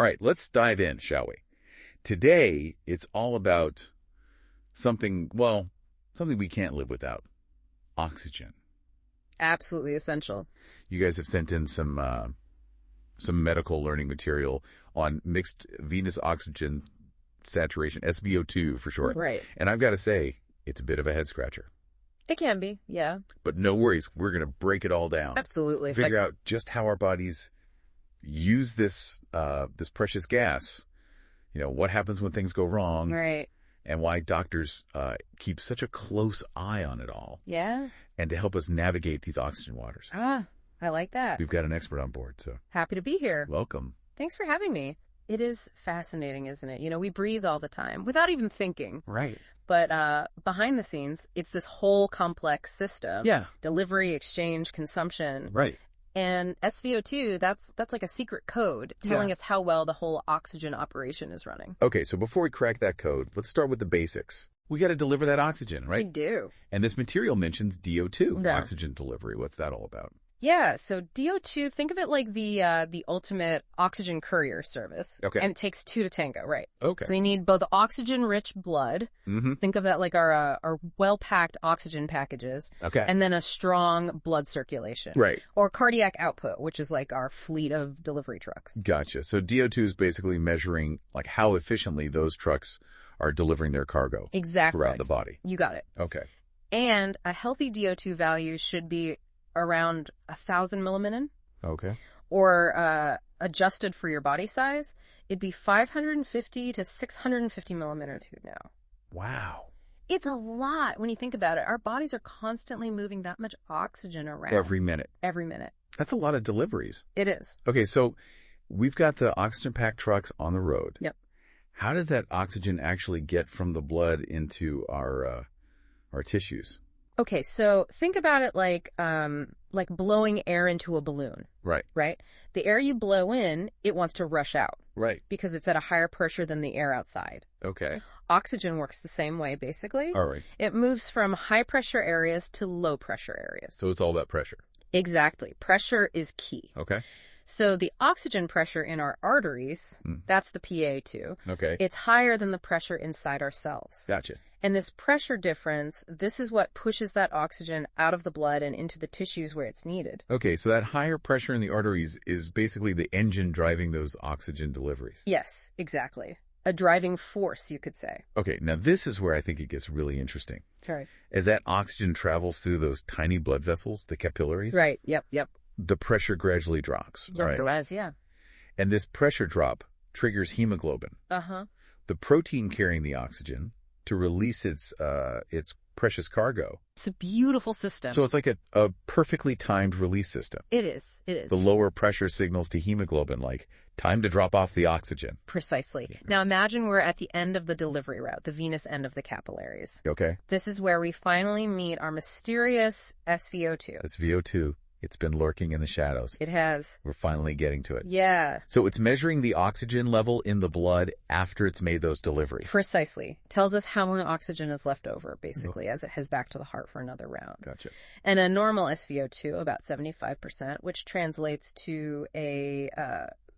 All right, let's dive in, shall we? Today, it's all about something we can't live without. Oxygen. Absolutely essential. You guys have sent in some medical learning material on mixed venous oxygen saturation, SVO2 for short. Right. And I've got to say, it's a bit of a head scratcher. It can be, yeah. But no worries, we're going to break it all down. Absolutely. Figure out just how our bodies use this precious gas. You know, what happens when things go wrong. Right. And why doctors keep such a close eye on it all. Yeah. And to help us navigate these oxygen waters. Ah, I like that. We've got an expert on board, so. Happy to be here. Welcome. Thanks for having me. It is fascinating, isn't it? You know, we breathe all the time without even thinking. Right. But behind the scenes, it's this whole complex system. Yeah. Delivery, exchange, consumption. Right. And SVO2, that's like a secret code telling us how well the whole oxygen operation is running. Okay, so before we crack that code, let's start with the basics. We got to deliver that oxygen, right? We do. And this material mentions DO2, Yeah. oxygen delivery. What's that all about? Yeah, so DO2, think of it like the ultimate oxygen courier service. Okay. And it takes two to tango, right? Okay. So you need both oxygen-rich blood. Mm-hmm. Think of that like our well-packed oxygen packages. Okay. And then a strong blood circulation. Right. Or cardiac output, which is like our fleet of delivery trucks. Gotcha. So DO2 is basically measuring like how efficiently those trucks are delivering their cargo. Exactly. Throughout the body. You got it. Okay. And a healthy DO2 value should be around 1,000 milliminin. Okay. Or adjusted for your body size, it'd be 550 to 650 millimeters now. Wow. It's a lot when you think about it. Our bodies are constantly moving that much oxygen around. Every minute. Every minute. That's a lot of deliveries. It is. Okay, so we've got the oxygen-packed trucks on the road. Yep. How does that oxygen actually get from the blood into our tissues? Okay, so think about it like blowing air into a balloon. Right. Right? The air you blow in, it wants to rush out. Right. Because it's at a higher pressure than the air outside. Okay. Oxygen works the same way, basically. All right. It moves from high pressure areas to low pressure areas. So it's all about pressure. Exactly. Pressure is key. Okay. So the oxygen pressure in our arteries, that's the PA2. Okay. It's higher than the pressure inside our cells. Gotcha. And this pressure difference, this is what pushes that oxygen out of the blood and into the tissues where it's needed. Okay, so that higher pressure in the arteries is basically the engine driving those oxygen deliveries. Yes, exactly. A driving force, you could say. Okay, now this is where I think it gets really interesting. Sorry. As that oxygen travels through those tiny blood vessels, the capillaries. Right, yep. The pressure gradually drops. Right. Yeah. And this pressure drop triggers hemoglobin. Uh-huh. The protein carrying the oxygen to release its precious cargo. It's a beautiful system. So it's like a perfectly timed release system. It is. The lower pressure signals to hemoglobin like, time to drop off the oxygen. Precisely. Yeah. Now imagine we're at the end of the delivery route, the venous end of the capillaries. Okay. This is where we finally meet our mysterious SVO2. SVO2. It's been lurking in the shadows. It has. We're finally getting to it. Yeah. So it's measuring the oxygen level in the blood after it's made those deliveries. Precisely. Tells us how much oxygen is left over, basically, as it heads back to the heart for another round. Gotcha. And a normal SVO2, about 75%, which translates to a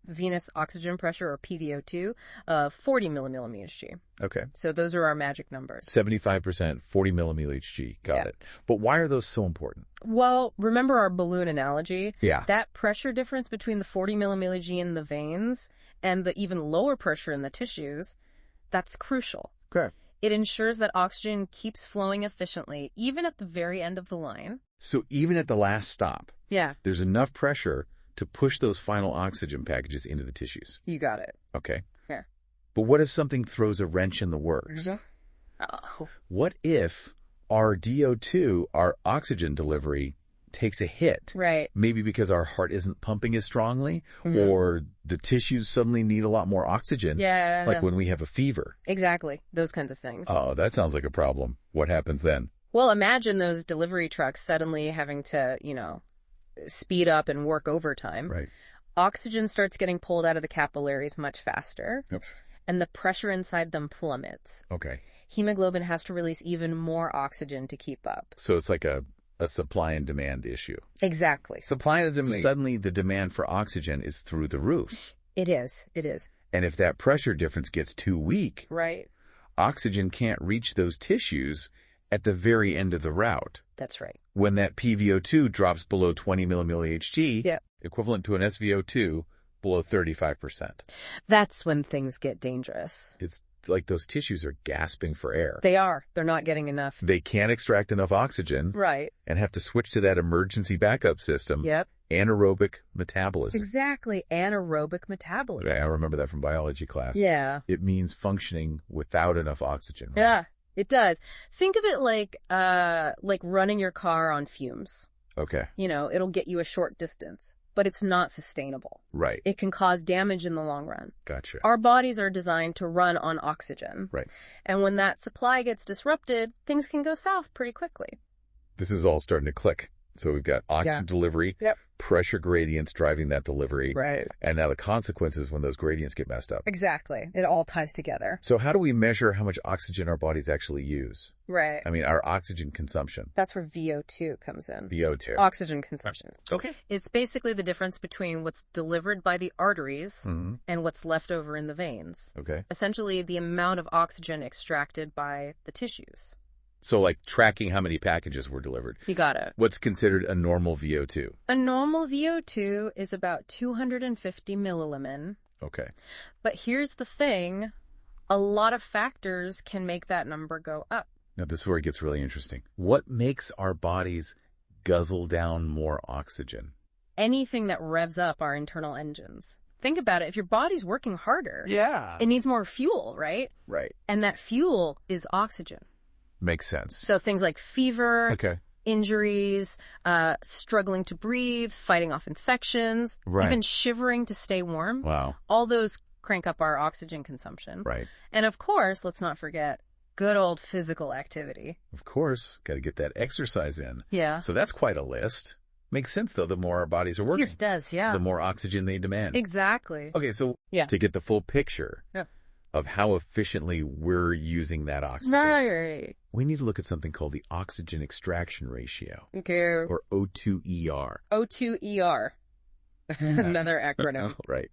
venous oxygen pressure, or PDO2, of 40 millimillimeters G. Okay. So those are our magic numbers. 75%, 40 millimillimeters G. Got it. But why are those so important? Well, remember our balloon analogy? Yeah. That pressure difference between the 40 millimillimeters G in the veins and the even lower pressure in the tissues, that's crucial. Okay. It ensures that oxygen keeps flowing efficiently, even at the very end of the line. So even at the last stop, Yeah. there's enough pressure to push those final oxygen packages into the tissues. You got it. Okay. Yeah. But what if something throws a wrench in the works? Oh. What if our DO2, our oxygen delivery, takes a hit? Right. Maybe because our heart isn't pumping as strongly, or the tissues suddenly need a lot more oxygen. Yeah. Like when we have a fever. Exactly. Those kinds of things. Oh, that sounds like a problem. What happens then? Well, imagine those delivery trucks suddenly having to, speed up and work overtime. Right. Oxygen starts getting pulled out of the capillaries much faster. Yep. And the pressure inside them plummets. Okay. Hemoglobin has to release even more oxygen to keep up. So it's like a supply and demand issue. Exactly. Supply and demand. Suddenly the demand for oxygen is through the roof. It is. It is. And if that pressure difference gets too weak, Right. oxygen can't reach those tissues at the very end of the route. That's right. When that PVO2 drops below 20 millimilli Hg, Yep. equivalent to an SVO2 below 35%. That's when things get dangerous. It's like those tissues are gasping for air. They are. They're not getting enough. They can't extract enough oxygen Right. and have to switch to that emergency backup system, Yep. anaerobic metabolism. Exactly. Anaerobic metabolism. I remember that from biology class. Yeah. It means functioning without enough oxygen. Right? Yeah, it does. Think of it like running your car on fumes. Okay. You know, it'll get you a short distance, but it's not sustainable. Right. It can cause damage in the long run. Gotcha. Our bodies are designed to run on oxygen. Right. And when that supply gets disrupted, things can go south pretty quickly. This is all starting to click. So we've got oxygen delivery, Yep. pressure gradients driving that delivery, Right. and now the consequences when those gradients get messed up. Exactly. It all ties together. So how do we measure how much oxygen our bodies actually use? Right. I mean, our oxygen consumption. That's where VO2 comes in. VO2. Oxygen consumption. Okay. It's basically the difference between what's delivered by the arteries Mm-hmm. and what's left over in the veins. Okay. Essentially, the amount of oxygen extracted by the tissues. So like tracking how many packages were delivered. You got it. What's considered a normal VO2? A normal VO2 is about 250 millilumen. Okay. But here's the thing. A lot of factors can make that number go up. Now this is where it gets really interesting. What makes our bodies guzzle down more oxygen? Anything that revs up our internal engines. Think about it. If your body's working harder, Yeah. it needs more fuel, right? Right. And that fuel is oxygen. Makes sense. So things like fever, Okay. injuries, struggling to breathe, fighting off infections, Right. even shivering to stay warm. Wow. All those crank up our oxygen consumption. Right. And of course, let's not forget good old physical activity. Of course. Got to get that exercise in. Yeah. So that's quite a list. Makes sense though, the more our bodies are working. It does, yeah. The more oxygen they demand. Exactly. Okay, so Yeah. to get the full picture Yeah. of how efficiently we're using that oxygen, Right. we need to look at something called the oxygen extraction ratio, Okay. or O2ER. O2ER. Another acronym. Right.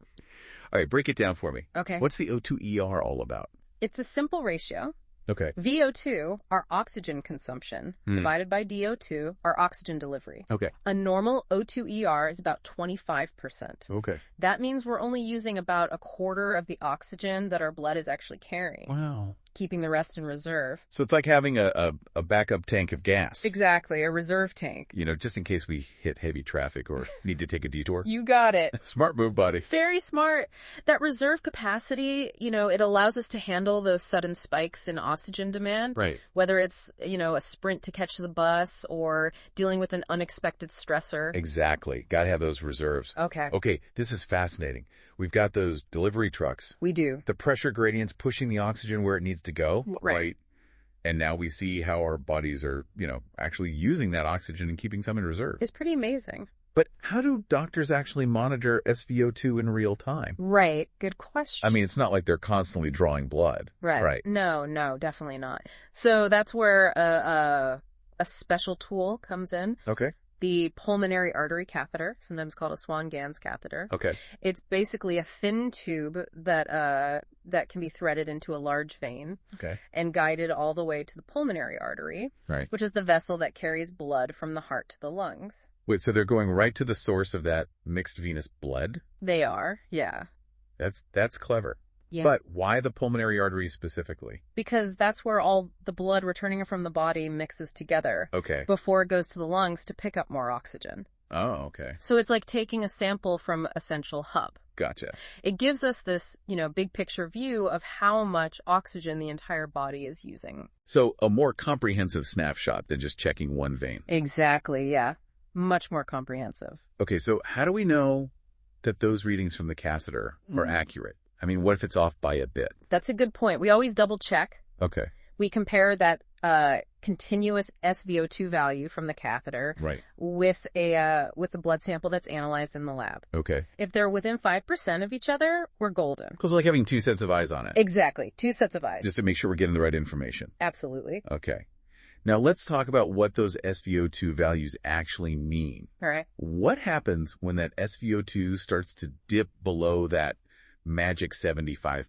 All right, break it down for me. Okay. What's the O2ER all about? It's a simple ratio. Okay. VO2, our oxygen consumption, divided by DO2, our oxygen delivery. Okay. A normal O2ER is about 25%. Okay. That means we're only using about a quarter of the oxygen that our blood is actually carrying, Wow. keeping the rest in reserve. So it's like having a backup tank of gas. Exactly, a reserve tank. You know, just in case we hit heavy traffic or need to take a detour. You got it. Smart move, buddy. Very smart. That reserve capacity, it allows us to handle those sudden spikes in oxygen demand. Right. Whether it's, a sprint to catch the bus or dealing with an unexpected stressor. Exactly. Got to have those reserves. Okay. Okay, this is fascinating. We've got those delivery trucks. We do. The pressure gradients pushing the oxygen where it needs to go. Right. And now we see how our bodies are, actually using that oxygen and keeping some in reserve. It's pretty amazing. But how do doctors actually monitor SVO2 in real time? Right. Good question. I mean, it's not like they're constantly drawing blood. Right. No, definitely not. So that's where a special tool comes in. Okay. The pulmonary artery catheter, sometimes called a Swan-Ganz catheter. Okay. It's basically a thin tube that can be threaded into a large vein Okay. and guided all the way to the pulmonary artery, Right. which is the vessel that carries blood from the heart to the lungs. Wait, so they're going right to the source of that mixed venous blood? They are, yeah. That's clever. Yeah. But why the pulmonary arteries specifically? Because that's where all the blood returning from the body mixes together Okay. before it goes to the lungs to pick up more oxygen. Oh, okay. So it's like taking a sample from a central hub. Gotcha. It gives us this, big picture view of how much oxygen the entire body is using. So a more comprehensive snapshot than just checking one vein. Exactly, yeah. Much more comprehensive. Okay, so how do we know that those readings from the catheter are accurate? I mean, what if it's off by a bit? That's a good point. We always double check. Okay. We compare that continuous SVO2 value from the catheter Right. with a blood sample that's analyzed in the lab. Okay. If they're within 5% of each other, we're golden. Because like having two sets of eyes on it. Exactly. Two sets of eyes. Just to make sure we're getting the right information. Absolutely. Okay. Now let's talk about what those SVO2 values actually mean. All right. What happens when that SVO2 starts to dip below that magic 75%.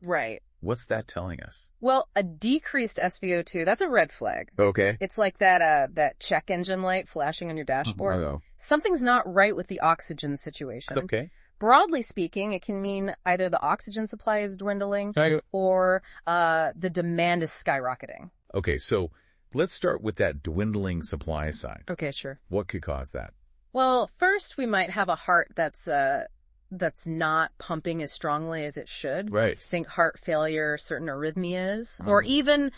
Right. What's that telling us? Well, a decreased SVO2, that's a red flag. Okay. It's like that check engine light flashing on your dashboard. Oh. Something's not right with the oxygen situation. Okay. Broadly speaking, it can mean either the oxygen supply is dwindling or the demand is skyrocketing. Okay, so let's start with that dwindling supply side. Okay, sure. What could cause that? Well, first we might have a heart that's not pumping as strongly as it should. Right. Think heart failure, certain arrhythmias, or even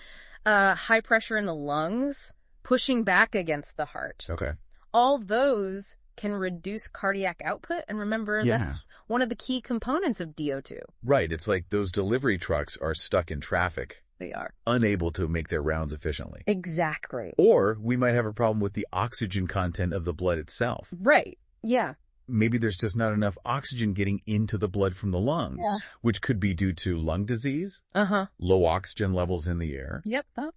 high pressure in the lungs pushing back against the heart. Okay. All those can reduce cardiac output, and remember, that's one of the key components of DO2. Right. It's like those delivery trucks are stuck in traffic. They are. Unable to make their rounds efficiently. Exactly. Or we might have a problem with the oxygen content of the blood itself. Right. Yeah. Maybe there's just not enough oxygen getting into the blood from the lungs, which could be due to lung disease, low oxygen levels in the air,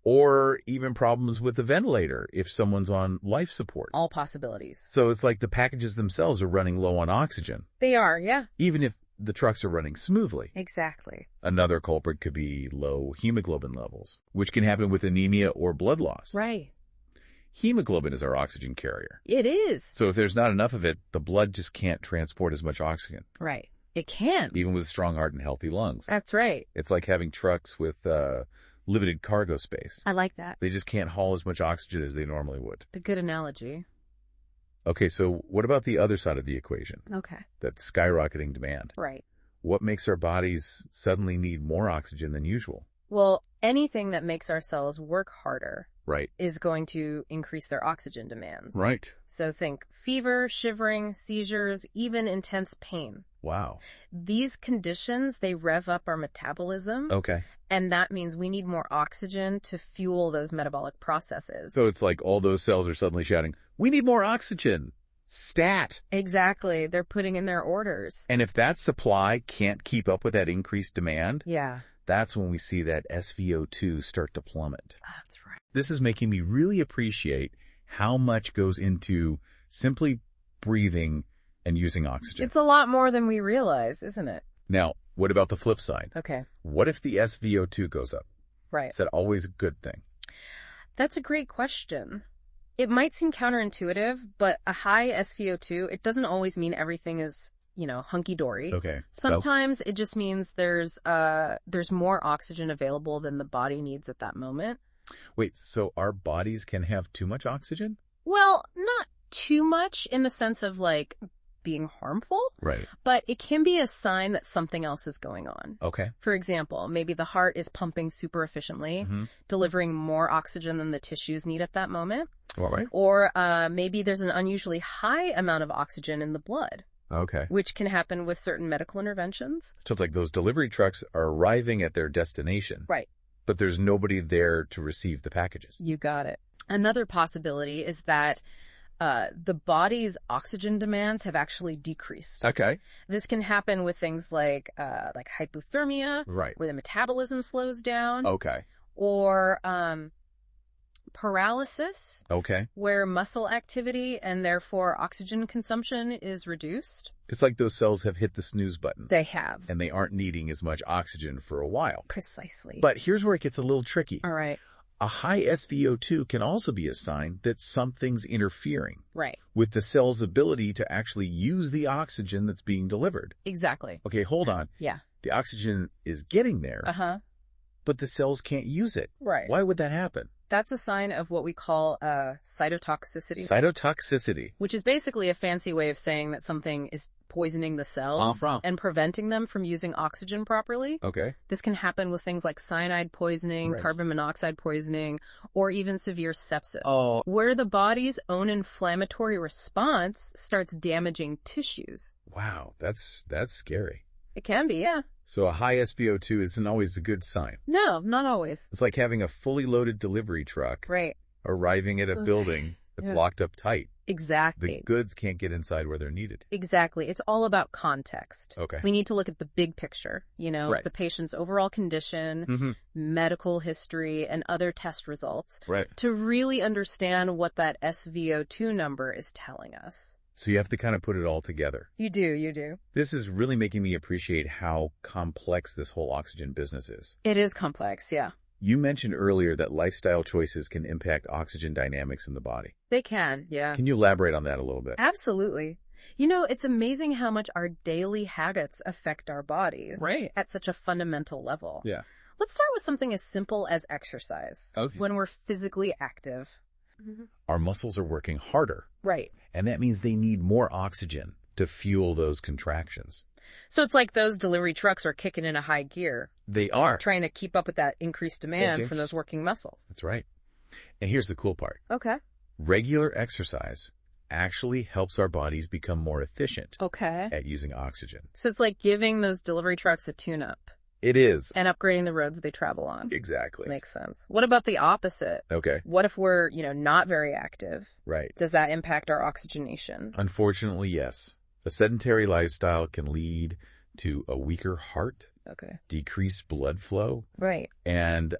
or even problems with the ventilator if someone's on life support. All possibilities. So it's like the packages themselves are running low on oxygen. They are, yeah. Even if the trucks are running smoothly. Exactly. Another culprit could be low hemoglobin levels, which can happen with anemia or blood loss. Right. Hemoglobin is our oxygen carrier. It is. So if there's not enough of it, the blood just can't transport as much oxygen. Right. It can. Even with a strong heart and healthy lungs. That's right. It's like having trucks with limited cargo space. I like that. They just can't haul as much oxygen as they normally would. A good analogy. Okay, so what about the other side of the equation? Okay. That skyrocketing demand. Right. What makes our bodies suddenly need more oxygen than usual? Well, anything that makes our cells work harder Right. is going to increase their oxygen demands. Right. So think fever, shivering, seizures, even intense pain. Wow. These conditions, they rev up our metabolism. Okay. And that means we need more oxygen to fuel those metabolic processes. So it's like all those cells are suddenly shouting, we need more oxygen. Stat. Exactly. They're putting in their orders. And if that supply can't keep up with that increased demand, that's when we see that SVO2 start to plummet. That's right. This is making me really appreciate how much goes into simply breathing and using oxygen. It's a lot more than we realize, isn't it? Now, what about the flip side? Okay. What if the SVO2 goes up? Right. Is that always a good thing? That's a great question. It might seem counterintuitive, but a high SVO2, it doesn't always mean everything is, hunky-dory. Okay. Sometimes it just means there's more oxygen available than the body needs at that moment. Wait, so our bodies can have too much oxygen? Well, not too much in the sense of being harmful. Right. But it can be a sign that something else is going on. Okay. For example, maybe the heart is pumping super efficiently, delivering more oxygen than the tissues need at that moment. All right. Or maybe there's an unusually high amount of oxygen in the blood. Okay. Which can happen with certain medical interventions. So it's like those delivery trucks are arriving at their destination. Right. But there's nobody there to receive the packages. You got it. Another possibility is that the body's oxygen demands have actually decreased. Okay. This can happen with things like hypothermia, right, where the metabolism slows down. Okay. Or paralysis, okay, where muscle activity and therefore oxygen consumption is reduced. It's like those cells have hit the snooze button. They have. And they aren't needing as much oxygen for a while. Precisely. But here's where it gets a little tricky. All right. A high SVO2 can also be a sign that something's interfering. Right. With the cell's ability to actually use the oxygen that's being delivered. Exactly. Okay, hold on. Yeah. The oxygen is getting there. Uh-huh. But the cells can't use it. Right. Why would that happen? That's a sign of what we call cytotoxicity. Cytotoxicity. Which is basically a fancy way of saying that something is poisoning the cells and preventing them from using oxygen properly. Okay. This can happen with things like cyanide poisoning, carbon monoxide poisoning, or even severe sepsis, where the body's own inflammatory response starts damaging tissues. Wow, that's scary. It can be, yeah. So a high SVO2 isn't always a good sign. No, not always. It's like having a fully loaded delivery truck arriving at a building that's locked up tight. Exactly. The goods can't get inside where they're needed. Exactly. It's all about context. Okay. We need to look at the big picture, the patient's overall condition, medical history, and other test results to really understand what that SVO2 number is telling us. So you have to kind of put it all together. You do. This is really making me appreciate how complex this whole oxygen business is. It is complex, yeah. You mentioned earlier that lifestyle choices can impact oxygen dynamics in the body. They can, yeah. Can you elaborate on that a little bit? Absolutely. You know, it's amazing how much our daily habits affect our bodies. Right. At such a fundamental level. Yeah. Let's start with something as simple as exercise. Okay. When we're physically active. Our muscles are working harder. Right. And that means they need more oxygen to fuel those contractions. So it's like those delivery trucks are kicking in a high gear. They are. Trying to keep up with that increased demand from those working muscles. That's right. And here's the cool part. Okay. Regular exercise actually helps our bodies become more efficient Okay. at using oxygen. So it's like giving those delivery trucks a tune-up. It is. And upgrading the roads they travel on. Exactly. Makes sense. What about the opposite? Okay. What if we're, not very active? Right. Does that impact our oxygenation? Unfortunately, yes. A sedentary lifestyle can lead to a weaker heart, Okay. decreased blood flow, Right. and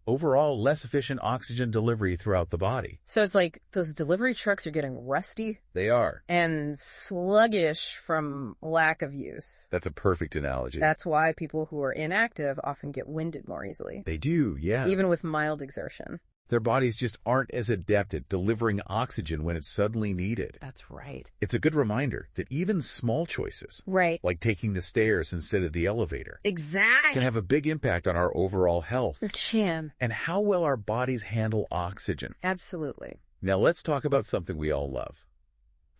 overall less efficient oxygen delivery throughout the body. So it's like those delivery trucks are getting rusty They are. and sluggish from lack of use. That's a perfect analogy. That's why people who are inactive often get winded more easily, They do, yeah. even with mild exertion. Their bodies just aren't as adept at delivering oxygen when it's suddenly needed. That's right. It's a good reminder that even small choices, Right. like taking the stairs instead of the elevator, Exactly. can have a big impact on our overall health It can. and how well our bodies handle oxygen. Absolutely. Now let's talk about something we all love.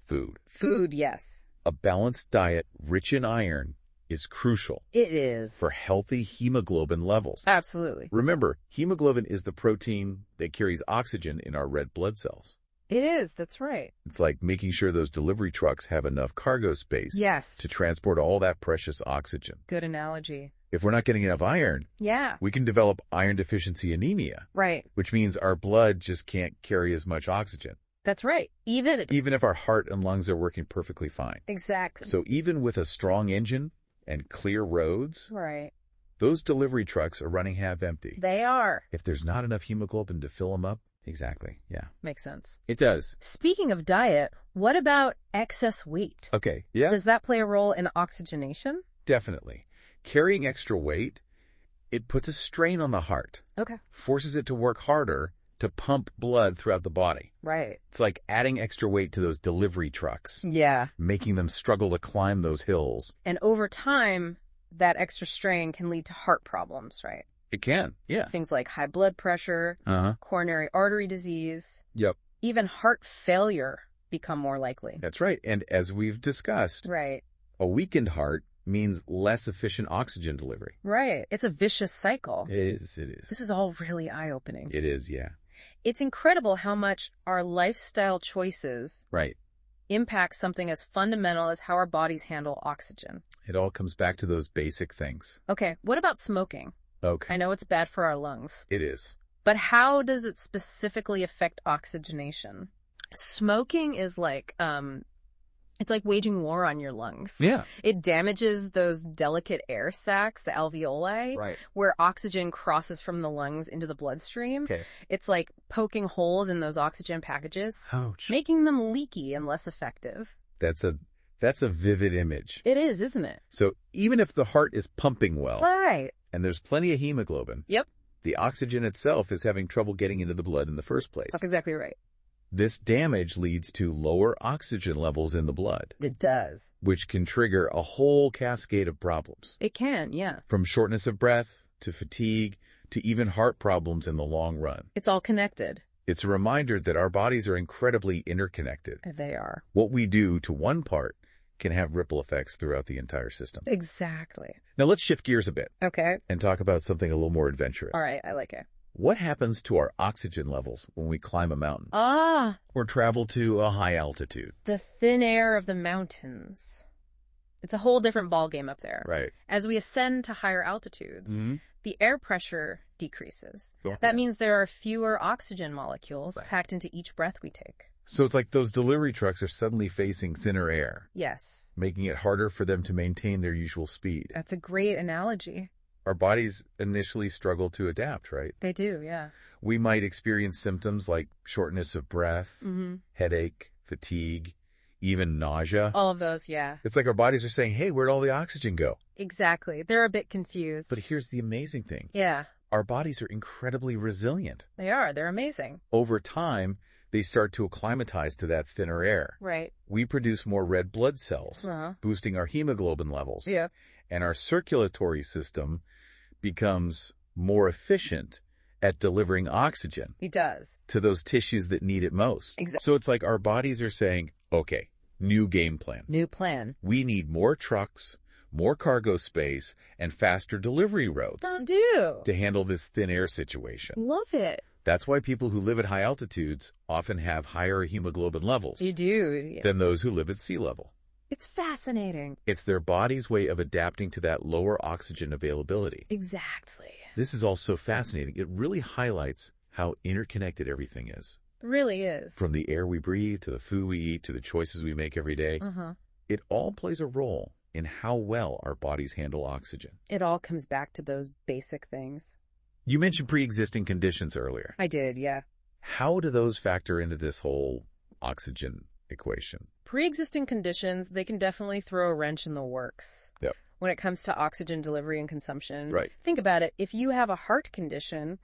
Food. Food, yes. A balanced diet rich in iron is crucial It is. for healthy hemoglobin levels. Absolutely. Remember, hemoglobin is the protein that carries oxygen in our red blood cells. It is. That's right. It's like making sure those delivery trucks have enough cargo space Yes. to transport all that precious oxygen. Good analogy. If we're not getting enough iron, Yeah. we can develop iron deficiency anemia, Right. which means our blood just can't carry as much oxygen, That's right. Even if our heart and lungs are working perfectly fine. Exactly. So even with a strong engine and clear roads, Right. those delivery trucks are running half empty. They are. If there's not enough hemoglobin to fill them up, exactly, yeah. Makes sense. It does. Speaking of diet, what about excess weight? Okay, yeah, Does that play a role in oxygenation? definitely. Carrying extra weight, it puts a strain on the heart, Okay. forces it to work harder to pump blood throughout the body. Right. It's like adding extra weight to those delivery trucks, Yeah. making them struggle to climb those hills. And over time, that extra strain can lead to heart problems, right? It can, yeah. Things like high blood pressure, Uh-huh. coronary artery disease, Yep, even heart failure become more likely. that's right. And as we've discussed, Right. a weakened heart means less efficient oxygen delivery. Right. It's a vicious cycle. It is, it is. This is all really eye-opening. It is, yeah. It's incredible how much our lifestyle choices Right. impact something as fundamental as how our bodies handle oxygen. It all comes back to those basic things. Okay, what about smoking? Okay. I know it's bad for our lungs, It is. but how does it specifically affect oxygenation? Smoking is like, it's like waging war on your lungs. Yeah. It damages those delicate air sacs, the alveoli, Right. where oxygen crosses from the lungs into the bloodstream. Okay. It's like poking holes in those oxygen packages, Ouch. making them leaky and less effective. That's a vivid image. It is, isn't it? So even if the heart is pumping well Right. and there's plenty of hemoglobin, Yep. the oxygen itself is having trouble getting into the blood in the first place. That's exactly right. This damage leads to lower oxygen levels in the blood, It does. which can trigger a whole cascade of problems, It can, yeah. from shortness of breath to fatigue to even heart problems in the long run. It's all connected. It's a reminder that our bodies are incredibly interconnected. They are. What we do to one part can have ripple effects throughout the entire system. Exactly. Now let's shift gears a bit Okay. and talk about something a little more adventurous. All right, I like it. What happens to our oxygen levels when we climb a mountain Ah, or travel to a high altitude? the thin air of the mountains. It's a whole different ballgame up there. Right. As we ascend to higher altitudes, Mm-hmm. the air pressure decreases. Yeah. That means there are fewer oxygen molecules Right. packed into each breath we take. So it's like those delivery trucks are suddenly facing thinner air, Yes, making it harder for them to maintain their usual speed. that's a great analogy. Our bodies initially struggle to adapt, right? They do, yeah. We might experience symptoms like shortness of breath, Mm-hmm. headache, fatigue, even nausea. All of those, yeah. It's like our bodies are saying, hey, where'd all the oxygen go? Exactly. They're a bit confused. But here's the amazing thing. Yeah. Our bodies are incredibly resilient. They are. They're amazing. Over time, they start to acclimatize to that thinner air. Right. We produce more red blood cells, boosting our hemoglobin levels. Yeah. And our circulatory system becomes more efficient at delivering oxygen. It does. To those tissues that need it most. Exactly. So it's like our bodies are saying, okay, new game plan. New plan. We need more trucks, more cargo space, and faster delivery routes. To handle this thin air situation. Love it. That's why people who live at high altitudes often have higher hemoglobin levels. You do. Than those who live at sea level. It's fascinating. It's their body's way of adapting to that lower oxygen availability. Exactly. This is all so fascinating. It really highlights how interconnected everything is. It really is. From the air we breathe, to the food we eat, to the choices we make every day. It all plays a role in how well our bodies handle oxygen. It all comes back to those basic things. You mentioned pre-existing conditions earlier. I did, yeah. How do those factor into this whole oxygen equation? Pre-existing conditions, they can definitely throw a wrench in the works. Yep. When it comes to oxygen delivery and consumption. Right. Think about it. If you have a heart condition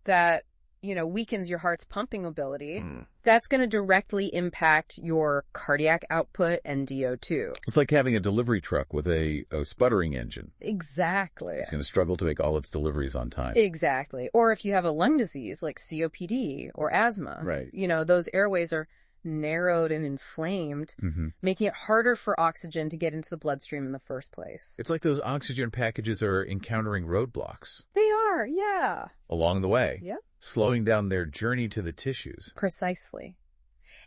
that, weakens your heart's pumping ability, that's going to directly impact your cardiac output and DO2. It's like having a delivery truck with a sputtering engine. Exactly. It's going to struggle to make all its deliveries on time. Exactly. Or if you have a lung disease like COPD or asthma, right. Those airways are narrowed and inflamed, making it harder for oxygen to get into the bloodstream in the first place. It's like those oxygen packages are encountering roadblocks. They are, yeah. Along the way. Yep. Slowing down their journey to the tissues. Precisely.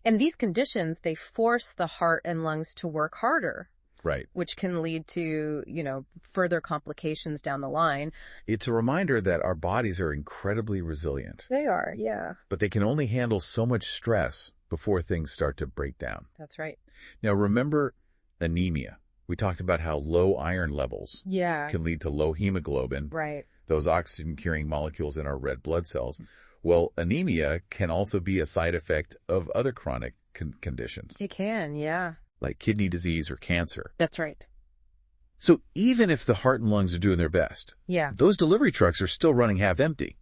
And these conditions, they force the heart and lungs to work harder. Right. Which can lead to, further complications down the line. It's a reminder that our bodies are incredibly resilient. They are, yeah. But they can only handle so much stress before things start to break down. That's right. Now, remember anemia. We talked about how low iron levels can lead to low hemoglobin. Right. Those oxygen-carrying molecules in our red blood cells. Well, anemia can also be a side effect of other chronic conditions. It can, yeah. Like kidney disease or cancer. That's right. So even if the heart and lungs are doing their best, those delivery trucks are still running half empty.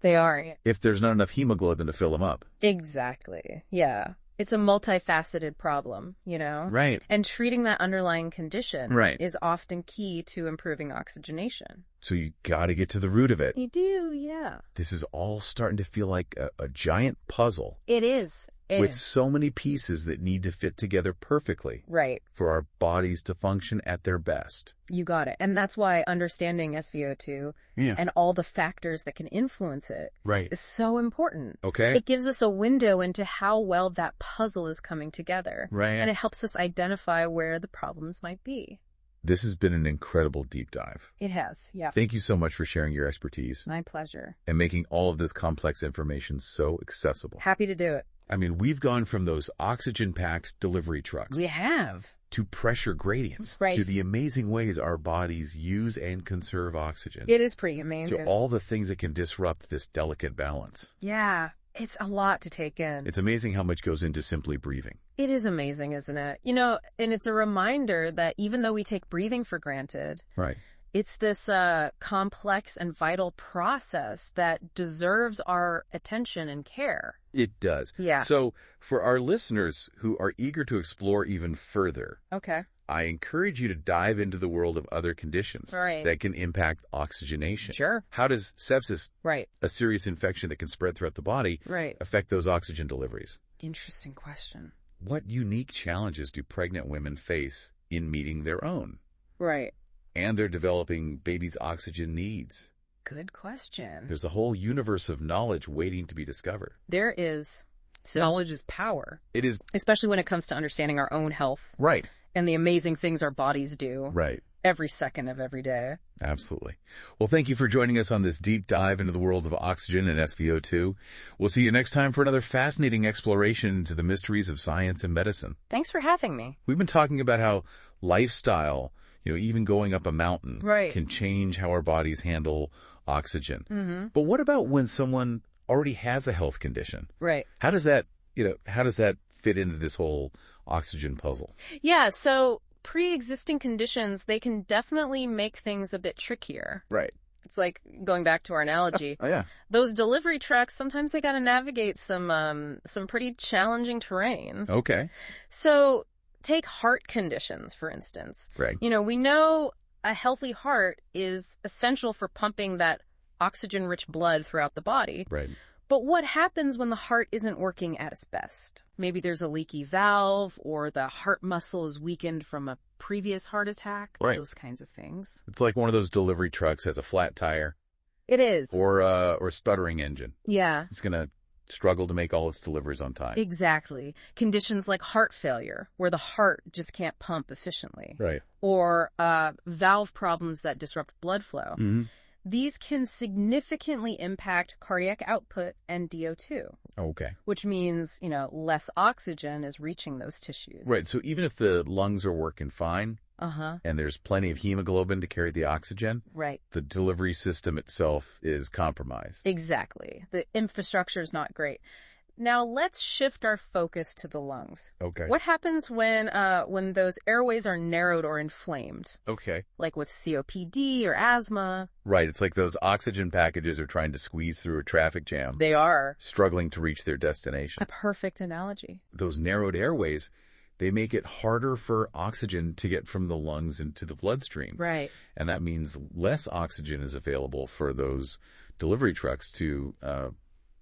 They are. If there's not enough hemoglobin to fill them up. Exactly. Yeah. It's a multifaceted problem, Right. And treating that underlying condition is often key to improving oxygenation. So you got to get to the root of it. You do, yeah. This is all starting to feel like a giant puzzle. It is. With so many pieces that need to fit together perfectly. Right. For our bodies to function at their best. You got it. And that's why understanding SVO2 and all the factors that can influence it is so important. Okay. It gives us a window into how well that puzzle is coming together. Right. And it helps us identify where the problems might be. This has been an incredible deep dive. It has, yeah. Thank you so much for sharing your expertise. My pleasure. And making all of this complex information so accessible. Happy to do it. I mean, we've gone from those oxygen-packed delivery trucks. We have. To pressure gradients. Right. To the amazing ways our bodies use and conserve oxygen. It is pretty amazing. To all the things that can disrupt this delicate balance. Yeah. It's a lot to take in. It's amazing how much goes into simply breathing. It is amazing, isn't it? And it's a reminder that even though we take breathing for granted, it's this complex and vital process that deserves our attention and care. It does. Yeah. So for our listeners who are eager to explore even further, I encourage you to dive into the world of other conditions that can impact oxygenation. Sure. How does sepsis, a serious infection that can spread throughout the body, affect those oxygen deliveries? Interesting question. What unique challenges do pregnant women face in meeting their own? Right. And they're developing babies' oxygen needs. Good question. There's a whole universe of knowledge waiting to be discovered. There is. Knowledge is power. It is. Especially when it comes to understanding our own health. Right. And the amazing things our bodies do. Right. Every second of every day. Absolutely. Well, thank you for joining us on this deep dive into the world of oxygen and SVO2. We'll see you next time for another fascinating exploration into the mysteries of science and medicine. Thanks for having me. We've been talking about how lifestyle, even going up a mountain can change how our bodies handle oxygen. Mm-hmm. But what about when someone already has a health condition? Right. How does that fit into this whole oxygen puzzle? Yeah, so pre-existing conditions, they can definitely make things a bit trickier. Right. It's like going back to our analogy. Oh, yeah. Those delivery trucks, sometimes they got to navigate some pretty challenging terrain. Okay. So take heart conditions, for instance. Right. We know a healthy heart is essential for pumping that oxygen-rich blood throughout the body. Right. But what happens when the heart isn't working at its best? Maybe there's a leaky valve, or the heart muscle is weakened from a previous heart attack. Right. Those kinds of things. It's like one of those delivery trucks has a flat tire. It is. Or a stuttering engine. Yeah. It's going to struggle to make all its deliveries on time. Exactly. Conditions like heart failure, where the heart just can't pump efficiently. Right. Or valve problems that disrupt blood flow. Mm-hmm. These can significantly impact cardiac output and DO2. Okay. Which means, less oxygen is reaching those tissues. Right. So even if the lungs are working fine, and there's plenty of hemoglobin to carry the oxygen, right, the delivery system itself is compromised. Exactly. The infrastructure is not great. Now let's shift our focus to the lungs. Okay. What happens when those airways are narrowed or inflamed? Okay. Like with COPD or asthma. Right. It's like those oxygen packages are trying to squeeze through a traffic jam. They are. Struggling to reach their destination. A perfect analogy. Those narrowed airways, they make it harder for oxygen to get from the lungs into the bloodstream. Right. And that means less oxygen is available for those delivery trucks to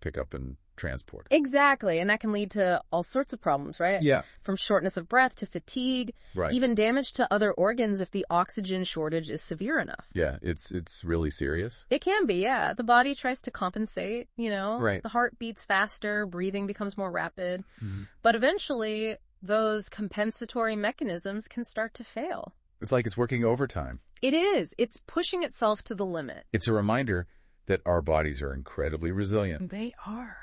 pick up and transport. Exactly. And that can lead to all sorts of problems, right? Yeah. From shortness of breath to fatigue, right, even damage to other organs if the oxygen shortage is severe enough. Yeah, it's really serious. It can be, yeah. The body tries to compensate, Right. The heart beats faster, breathing becomes more rapid. Mm-hmm. But eventually, those compensatory mechanisms can start to fail. It's like it's working overtime. It is. It's pushing itself to the limit. It's a reminder that our bodies are incredibly resilient. They are.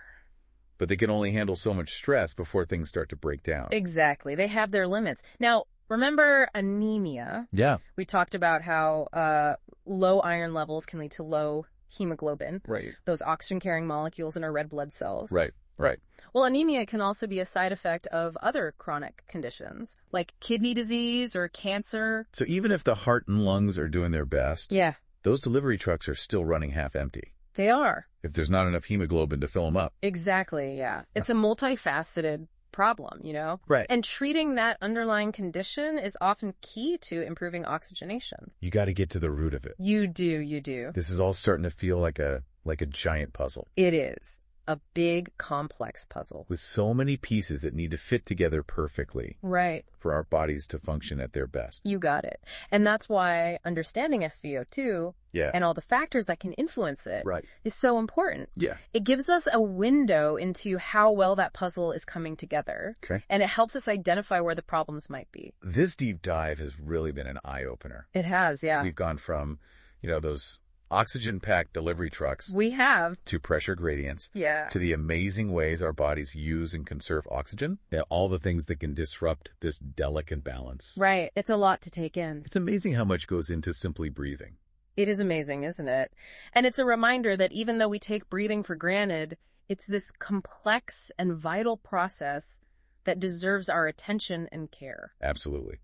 But they can only handle so much stress before things start to break down. Exactly. They have their limits. Now, remember anemia? Yeah. We talked about how low iron levels can lead to low hemoglobin. Right. Those oxygen-carrying molecules in our red blood cells. Right. Right. Well, anemia can also be a side effect of other chronic conditions, like kidney disease or cancer. So even if the heart and lungs are doing their best, yeah, those delivery trucks are still running half empty. They are. If there's not enough hemoglobin to fill them up. Exactly, yeah. It's a multifaceted problem, Right. And treating that underlying condition is often key to improving oxygenation. You got to get to the root of it. You do. This is all starting to feel like a giant puzzle. It is. A big, complex puzzle. With so many pieces that need to fit together perfectly. Right. For our bodies to function at their best. You got it. And that's why understanding SVO2 and all the factors that can influence it is so important. Yeah. It gives us a window into how well that puzzle is coming together. Okay. And it helps us identify where the problems might be. This deep dive has really been an eye-opener. It has, yeah. We've gone from, those oxygen-packed delivery trucks. We have. To pressure gradients. Yeah. To the amazing ways our bodies use and conserve oxygen. And all the things that can disrupt this delicate balance. Right. It's a lot to take in. It's amazing how much goes into simply breathing. It is amazing, isn't it? And it's a reminder that even though we take breathing for granted, it's this complex and vital process that deserves our attention and care. Absolutely.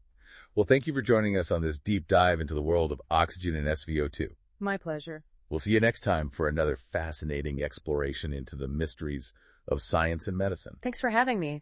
Well, thank you for joining us on this deep dive into the world of oxygen and SVO2. My pleasure. We'll see you next time for another fascinating exploration into the mysteries of science and medicine. Thanks for having me.